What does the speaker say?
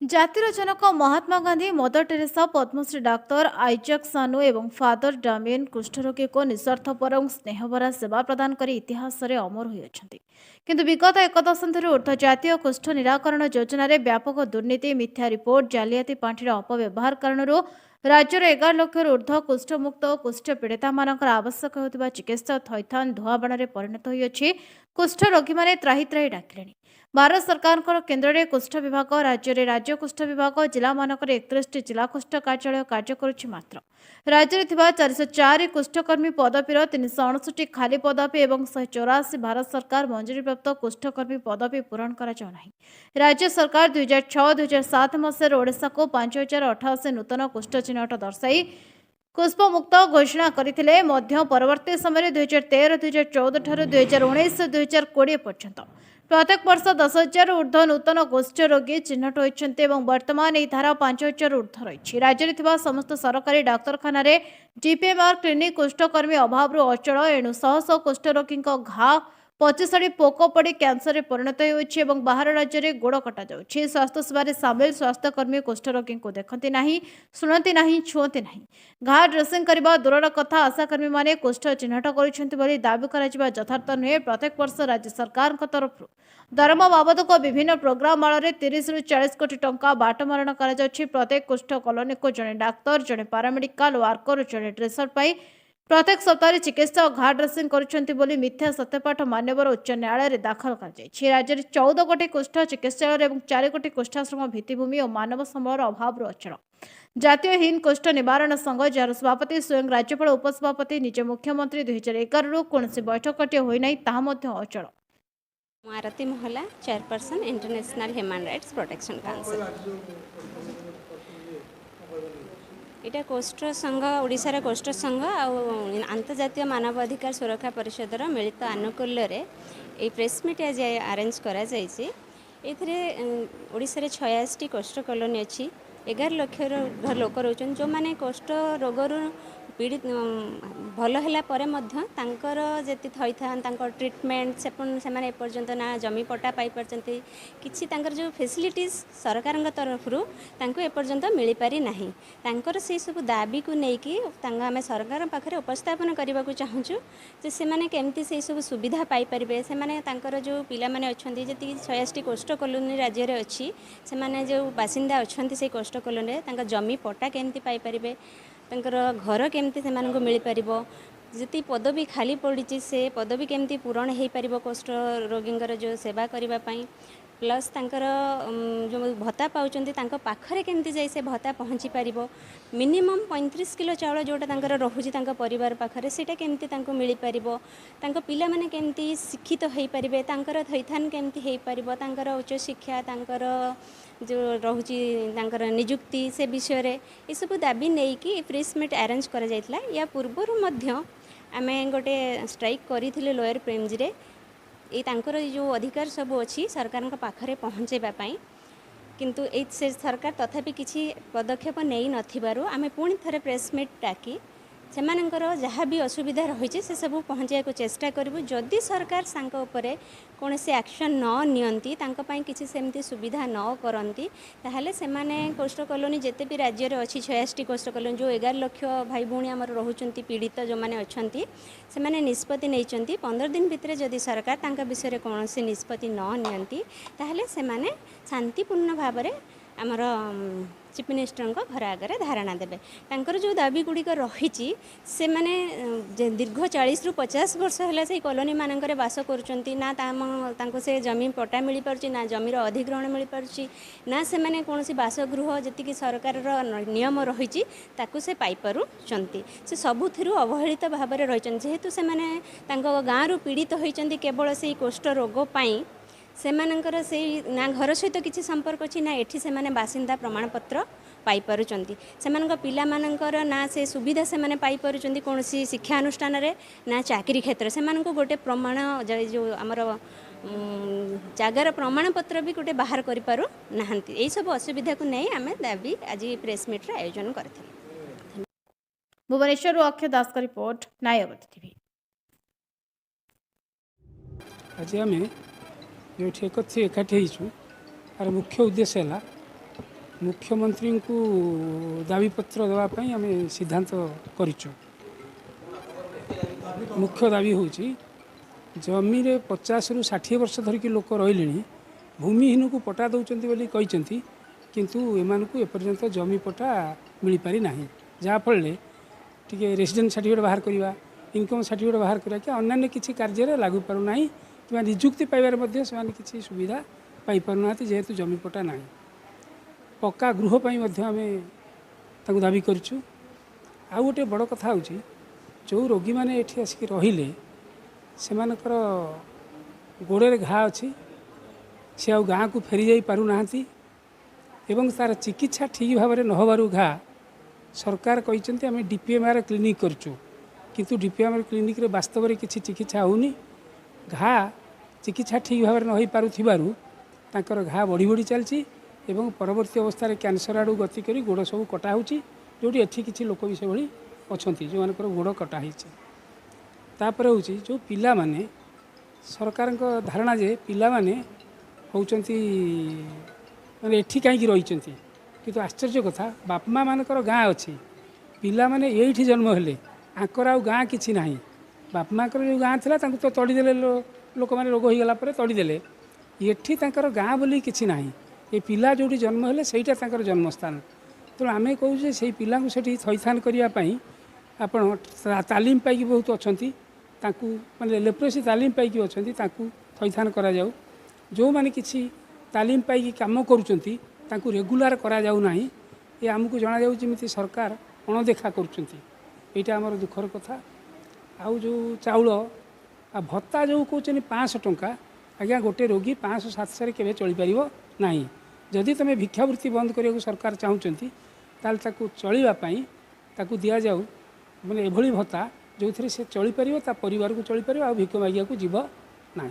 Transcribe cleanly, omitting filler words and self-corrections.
ଜାତିର ଜନକ Mahatma Gandhi, Mother Teresa, Padmashri ଡାକ୍ତର Isaac Sanu ଏବଂ father Damien କୁଷ୍ଠରୋଗୀକୁ ନିଃସ୍ୱାର୍ଥପର ଏବଂ ସ୍ନେହଭରା ସେବା ପ୍ରଦାନ କରି ଇତିହାସରେ ଅମର ହୋଇଅଛନ୍ତି। କିନ୍ତୁ ବିଗତ ଏକ ଦଶନ୍ଧିରୁ ଉର୍ଦ୍ଧ୍ୱ ଜାତୀୟ କୁଷ୍ଠ ନିରାକରଣ ଯୋଜନାରେ ବ୍ୟାପକ ଦୁର୍ନୀତି, ମିଥ୍ୟା ରିପୋର୍ଟ, ଜାଲିଆତି ପାଣ୍ଠିର ଅପବ୍ୟବହାର କାରଣରୁ ରାଜ୍ୟର 11 ଲକ୍ଷରୁ ଉର୍ଦ୍ଧ୍ୱ କୁଷ୍ଠମୁକ୍ତ ଓ କୁଷ୍ଠ ପୀଡ଼ିତାମାନଙ୍କର ଆବଶ୍ୟକ ହେଉଥିବା ଚିକିତ୍ସା ଥଇଥାନ ଧୂଆଁବାଣରେ ପରିଣତ ହୋଇଅଛି। କୁଷ୍ଠ ରୋଗୀମାନେ ତ୍ରାହି ତ୍ରାହି ଡାକିଲେଣି। ଭାରତ ସରକାରଙ୍କର କେନ୍ଦ୍ରରେ କୁଷ୍ଠ ବିଭାଗ, ରାଜ୍ୟରେ ରାଜ୍ୟ କୁଷ୍ଠ ବିଭାଗ, ଜିଲ୍ଲାମାନଙ୍କରେ 31ଟି ଜିଲ୍ଲା କୁଷ୍ଠ କାର୍ଯ୍ୟାଳୟ କାର୍ଯ୍ୟ କରୁଛି। ମାତ୍ର ରାଜ୍ୟରେ ଥିବା 404 କୁଷ୍ଠକର୍ମୀ ପଦବୀର 359ଟି ଖାଲି ପଦବୀ ଏବଂ 184 ଭାରତ ସରକାର ମଞ୍ଜୁରୀପ୍ରାପ୍ତ କୁଷ୍ଠକର୍ମୀ ପଦବୀ ପୂରଣ କରାଯାଉ ନାହିଁ। ରାଜ୍ୟ ସରକାର 2006-2007 ମସିହାରେ ଓଡ଼ିଶାକୁ 5088 ନୂତନ କୁଷ୍ଠ ଚିହ୍ନଟ ଦର୍ଶାଇ କୁଷ୍ଠମୁକ୍ତ ଘୋଷଣା କରିଥିଲେ ମଧ୍ୟ ପରବର୍ତ୍ତୀ ସମୟରେ 2013-2014 ଠାରୁ 2019-2020 ପର୍ଯ୍ୟନ୍ତ ପ୍ରତ୍ୟେକ ବର୍ଷ 10,000 ଊର୍ଦ୍ଧ୍ୱ ନୂତନ କୁଷ୍ଠ ରୋଗୀ ଚିହ୍ନଟ ହୋଇଛନ୍ତି ଏବଂ ବର୍ତ୍ତମାନ ଏହି ଧାରା 5,000 ଊର୍ଦ୍ଧ୍ୱ ରହିଛି। ରାଜ୍ୟରେ ଥିବା ସମସ୍ତ ସରକାରୀ ଡାକ୍ତରଖାନାରେ ଜିପିଏମ୍ଆର୍ କ୍ଲିନିକ୍ କୁଷ୍ଠକର୍ମୀ ଅଭାବରୁ ଅଚଳ। ଏଣୁ ଶହ ଶହ କୁଷ୍ଠ ରୋଗୀଙ୍କ ଘା ପଚିସଢ଼ି ପୋକ ପଡ଼ି କ୍ୟାନ୍ସରରେ ପରିଣତ ହେଉଛି ଏବଂ ବାହାର ରାଜ୍ୟରେ ଗୋଡ଼ କଟାଯାଉଛି। ସ୍ୱାସ୍ଥ୍ୟ ସେବାରେ ସାମିଲ ସ୍ୱାସ୍ଥ୍ୟକର୍ମୀ କୁଷ୍ଠରୋଗୀଙ୍କୁ ଦେଖନ୍ତି ନାହିଁ, ଶୁଣନ୍ତି ନାହିଁ, ଛୁଅନ୍ତି ନାହିଁ। ଘା ଡ୍ରେସିଂ କରିବା ଦୂରର କଥା, ଆଶାକର୍ମୀମାନେ କୁଷ୍ଠ ଚିହ୍ନଟ କରୁଛନ୍ତି ବୋଲି ଦାବି କରାଯିବା ଯଥାର୍ଥ ନୁହେଁ। ପ୍ରତ୍ୟେକ ବର୍ଷ ରାଜ୍ୟ ସରକାରଙ୍କ ତରଫରୁ ଦରମା ବାବଦକୁ ବିଭିନ୍ନ ପ୍ରୋଗ୍ରାମ ଆଳରେ 30ରୁ 40 କୋଟି ଟଙ୍କା ବାଟମାରଣା କରାଯାଉଛି। ପ୍ରତ୍ୟେକ କୁଷ୍ଠ କଲୋନୀକୁ ଜଣେ ଡାକ୍ତର, ଜଣେ ପାରାମେଡିକାଲ ୱାର୍କର ଓ ଜଣେ ଡ୍ରେସର ପାଇ ପ୍ରତ୍ୟେକ ସପ୍ତାହରେ ଚିକିତ୍ସା ଓ ଘା ଡ୍ରେସିଂ କରୁଛନ୍ତି ବୋଲି ମିଥ୍ୟା ସତ୍ୟପାଠ ମାନ୍ୟବର ଉଚ୍ଚ ନ୍ୟାୟାଳୟରେ ଦାଖଲ କରାଯାଇଛି। ରାଜ୍ୟରେ 14 ଗୋଟି କୁଷ୍ଠ ଚିକିତ୍ସାଳୟ ଏବଂ 4 ଗୋଟି କୁଷ୍ଠାଶ୍ରମ ଭିତ୍ତିଭୂମି ଓ ମାନବ ସମ୍ବଳର ଅଭାବରୁ ଅଚଳ। ଜାତୀୟ ହିନ୍ଦ କୁଷ୍ଠ ନିବାରଣ ସଂଘ, ଯାହାର ସଭାପତି ସ୍ୱୟଂ ରାଜ୍ୟପାଳ, ଉପସଭାପତି ନିଜ ମୁଖ୍ୟମନ୍ତ୍ରୀ, 2011ରୁ କୌଣସି ବୈଠକଟିଏ ହୋଇନାହିଁ, ତାହା ମଧ୍ୟ ଅଚଳ। ମୁଁ ଆରତୀ ମହଲା, chairperson international human rights protection council. এটা কোষ্ঠ ସଂଘ, ଓଡ଼ିଶାର କୋଷ୍ଠ ସଂଘ ଆଉ ଆନ୍ତର୍ଜାତୀୟ ମାନବ ଅଧିକାର ସୁରକ୍ଷା ପରିଷଦର ମିଳିତ ଆନୁକୂଲ୍ୟରେ ଏହି ପ୍ରେସ୍ ମିଟ୍ ଆଜି ଆରେଞ୍ଜ କରାଯାଇଛି। ଏଥିରେ ଓଡ଼ିଶାରେ 86ଟି କୋଷ୍ଠ କଲୋନୀ ଅଛି। 11 ଲକ୍ଷର ଲୋକ ରହୁଛନ୍ତି, ଯେଉଁମାନେ କୋଷ୍ଠ ରୋଗରୁ ପୀଡ଼ିତ ଭଲ ହେଲା ପରେ ମଧ୍ୟ ତାଙ୍କର ଯେତେ ଥଇଥାନ, ତାଙ୍କ ଟ୍ରିଟମେଣ୍ଟ ସେମାନେ ଏପର୍ଯ୍ୟନ୍ତ ନା ଜମି ପଟ୍ଟା ପାଇପାରୁଛନ୍ତି, କିଛି ତାଙ୍କର ଯେଉଁ ଫେସିଲିଟିଜ୍ ସରକାରଙ୍କ ତରଫରୁ ତାଙ୍କୁ ଏପର୍ଯ୍ୟନ୍ତ ମିଳିପାରି ନାହିଁ। ତାଙ୍କର ସେହିସବୁ ଦାବିକୁ ନେଇକି ଆମେ ସରକାରଙ୍କ ପାଖରେ ଉପସ୍ଥାପନ କରିବାକୁ ଚାହୁଁଛୁ ଯେ ସେମାନେ କେମିତି ସେହିସବୁ ସୁବିଧା ପାଇପାରିବେ। ସେମାନେ ତାଙ୍କର ଯେଉଁ ପିଲାମାନେ ଅଛନ୍ତି, ଯେତିକି 86ଟି କୋଷ୍ଠ କଲୋନୀ ରାଜ୍ୟରେ ଅଛି, ସେମାନେ ଯେଉଁ ବାସିନ୍ଦା ଅଛନ୍ତି ସେଇ କୋଷ୍ଠ କଲୋନୀରେ ତାଙ୍କ ଜମି ପଟ୍ଟା କେମିତି ପାଇପାରିବେ, ତାଙ୍କର ଘର କେମିତି ସେମାନଙ୍କୁ ମିଳିପାରିବ, ଯେତିକି ପଦବୀ ଖାଲି ପଡ଼ିଛି ସେ ପଦବୀ କେମିତି ପୂରଣ ହୋଇପାରିବ କୋଷ୍ଠ ରୋଗୀଙ୍କର ଯେଉଁ ସେବା କରିବା ପାଇଁ, ପ୍ଲସ୍ ତାଙ୍କର ଯେଉଁ ଭତ୍ତା ପାଉଛନ୍ତି ତାଙ୍କ ପାଖରେ କେମିତି ଯାଇ ସେ ଭତ୍ତା ପହଞ୍ଚି ପାରିବ। ମିନିମମ୍ 35 କିଲୋ ଚାଉଳ ଯେଉଁଟା ତାଙ୍କର ରହୁଛି ତାଙ୍କ ପରିବାର ପାଖରେ, ସେଇଟା କେମିତି ତାଙ୍କୁ ମିଳିପାରିବ, ତାଙ୍କ ପିଲାମାନେ କେମିତି ଶିକ୍ଷିତ ହୋଇପାରିବେ, ତାଙ୍କର ଥଇଥାନ କେମିତି ହୋଇପାରିବ, ତାଙ୍କର ଉଚ୍ଚଶିକ୍ଷା, ତାଙ୍କର ଯେଉଁ ରହୁଛି ତାଙ୍କର ନିଯୁକ୍ତି, ସେ ବିଷୟରେ ଏସବୁ ଦାବି ନେଇକି ପ୍ରେସ୍ ମିଟ୍ ଆରେଞ୍ଜ କରାଯାଇଥିଲା। ୟା ପୂର୍ବରୁ ମଧ୍ୟ ଆମେ ଗୋଟେ ଷ୍ଟ୍ରାଇକ୍ କରିଥିଲୁ ଲୋୟର ପ୍ରେମ୍ଜିରେ। ଏଇ ତାଙ୍କର ଯେଉଁ ଅଧିକାର ସବୁ ଅଛି ସରକାରଙ୍କ ପାଖରେ ପହଞ୍ଚାଇବା ପାଇଁ, କିନ୍ତୁ ସେ ସରକାର ତଥାପି କିଛି ପଦକ୍ଷେପ ନେଇ ନଥିବାରୁ ଆମେ ପୁଣି ଥରେ ପ୍ରେସ୍ ମିଟ୍ ଡାକି ସେମାନଙ୍କର ଯାହା ବି ଅସୁବିଧା ରହିଛି ସେସବୁ ପହଞ୍ଚାଇବାକୁ ଚେଷ୍ଟା କରିବୁ। ଯଦି ସରକାର ତାଙ୍କ ଉପରେ କୌଣସି ଆକ୍ସନ୍ ନ ନିଅନ୍ତି, ତାଙ୍କ ପାଇଁ କିଛି ସେମିତି ସୁବିଧା ନ କରନ୍ତି, ତାହେଲେ ସେମାନେ କୋଷ୍ଠ କଲୋନୀ ଯେତେ ବି ରାଜ୍ୟରେ ଅଛି 86ଟି କୋଷ୍ଠ କଲୋନୀ, ଯେଉଁ 11 ଲକ୍ଷ ଭାଇ ଭଉଣୀ ଆମର ରହୁଛନ୍ତି ପୀଡ଼ିତ ଯେଉଁମାନେ ଅଛନ୍ତି, ସେମାନେ ନିଷ୍ପତ୍ତି ନେଇଛନ୍ତି 15 ଦିନ ଭିତରେ ଯଦି ସରକାର ତାଙ୍କ ବିଷୟରେ କୌଣସି ନିଷ୍ପତ୍ତି ନ ନିଅନ୍ତି, ତାହେଲେ ସେମାନେ ଶାନ୍ତିପୂର୍ଣ୍ଣ ଭାବରେ ଆମର ଚିଫ୍ ମିନିଷ୍ଟରଙ୍କ ଘର ଆଗରେ ଧାରଣା ଦେବେ। ତାଙ୍କର ଯେଉଁ ଦାବି ଗୁଡ଼ିକ ରହିଛି, ସେମାନେ ଦୀର୍ଘ 40ରୁ 50 ବର୍ଷ ହେଲା ସେଇ କଲୋନୀ ମାନଙ୍କରେ ବାସ କରୁଛନ୍ତି, ନା ତାଙ୍କୁ ସେ ଜମି ପଟ୍ଟା ମିଳିପାରୁଛି, ନା ଜମିର ଅଧିଗ୍ରହଣ ମିଳିପାରୁଛି, ନା ସେମାନେ କୌଣସି ବାସଗୃହ ଯେତିକି ସରକାରର ନିୟମ ରହିଛି ତାକୁ ସେ ପାଇପାରୁଛନ୍ତି। ସେ ସବୁଥିରୁ ଅବହେଳିତ ଭାବରେ ରହିଛନ୍ତି। ଯେହେତୁ ସେମାନେ ତାଙ୍କ ଗାଁରୁ ପୀଡ଼ିତ ହୋଇଛନ୍ତି କେବଳ ସେଇ କୋଷ୍ଠ ରୋଗ ପାଇଁ, ସେମାନଙ୍କର ସେଇ ନା ଘର ସହିତ କିଛି ସମ୍ପର୍କ ଅଛି, ନା ଏଠି ସେମାନେ ବାସିନ୍ଦା ପ୍ରମାଣପତ୍ର ପାଇପାରୁଛନ୍ତି। ସେମାନଙ୍କ ପିଲାମାନଙ୍କର ନା ସେ ସୁବିଧା ସେମାନେ ପାଇପାରୁଛନ୍ତି କୌଣସି ଶିକ୍ଷାନୁଷ୍ଠାନରେ, ନା ଚାକିରି କ୍ଷେତ୍ରରେ। ସେମାନଙ୍କୁ ଗୋଟେ ପ୍ରମାଣ ଯେଉଁ ଆମର ଜାଗାର ପ୍ରମାଣପତ୍ର ବି ଗୋଟେ ବାହାର କରିପାରୁ ନାହାନ୍ତି। ଏହିସବୁ ଅସୁବିଧାକୁ ନେଇ ଆମେ ଦାବି ଆଜି ପ୍ରେସ୍ ମିଟ୍ର ଆୟୋଜନ କରିଥିଲୁ। ଭୁବନେଶ୍ୱରରୁ ଅକ୍ଷୟ ଦାସଙ୍କ ରିପୋର୍ଟ, ନ୍ୟାୟବତୀ ଟିଭି। आज आम जो एकाठी होइछु तार मुख्य उद्देश्य है मुख्यमंत्री को दाबीपत्र देवाई आम सिद्धांत करूँ। मुख्य दाबी हूँ जमी 50 ରୁ 60 वर्ष धरिक लोक रही भूमिहीन को पट्टा दौरान बोली किंतु एमान को एपर्यंत जमी पट्टा मिल पारि ना जहाँफल टी रेसिडेंट सर्टिफिकेट बाहर करवा इनकम सर्टिफिकेट बाहर करवा कि अन्य किसी कार्य लागू पारना कि निजुक्ति पाइबार किसी सुविधा पाई पारना जेहेतु जमी पट्टा ना पक्का गृह आम दाबी करूँ। आउ गोटे बड़ कथा हूँ जो रोगी मैंने ये आसिक रहिले से गोड़े घा अच्छी सी आ गाँ को फेरी जा पारना एवं तार चिकित्सा ठीक भाव में नहबार घा सरकार कहते आम डीपीएमआर क्लिनिक करूँ किंतु डीपीएमआर क्लिनिक रे वास्तव में किसी चिकित्सा होनी घा चिकित्सा ठीक भाव में न हो पारुथिबारु तांकर घा बढ़ी बढ़ी चलती एवं परवर्ती अवस्था कैंसर आड़ू गति कर गोड़ सब कटा हो जोटी एठी किसी लोक भी से भाई अच्छा जो मानकर गोड़ कटा तापर हूँ जो पिला माने सरकार धारणा जे पिला माने होउचंती माने एठी कहीं रही किंतु आश्चर्य कथा बापमा मानकर गाँ अच्छी पिला माने एठी जन्म हेले आंकर आउ गाँ किछि नाही बापमाकर जो गाँ थिला तांको तो तड़ीदेले लोक मैंने रोग होईगला पर तड़ीदेले एठी तांकर गाँ बोली किछि नाही ये पिला जोटी जन्म हेले सेटा तांकर जन्मस्थान तेणु आमे कहूँ से पिला को सेठी थैथान करने आपण तालीम पाई बहुत अच्छा माने लेप्रोसी तालीम पाई अच्छा थैथान करा जाऊ जो माने किछि तालीम पाई काम करुचंती तांको रेगुलार करा जाऊ नाही ये आमको जना जाऊ जेमिति सरकार अणदेखा करुचंती एटा हमर दुखर कथा। आउ जो चाउल आ भत्ता जो कहते 500 टंका आज्ञा गोटे रोगी 500-700 केवे चली पारिबो नाही जदि तुम भिक्षावृत्ति बंद करने सरकार चाहूँगी ताकू चलवाई ताकू दि जाऊ मैंने एभली भत्ता जो थे से चली पार परिवार को चली पार भिक्ष मागिया को जीव ना।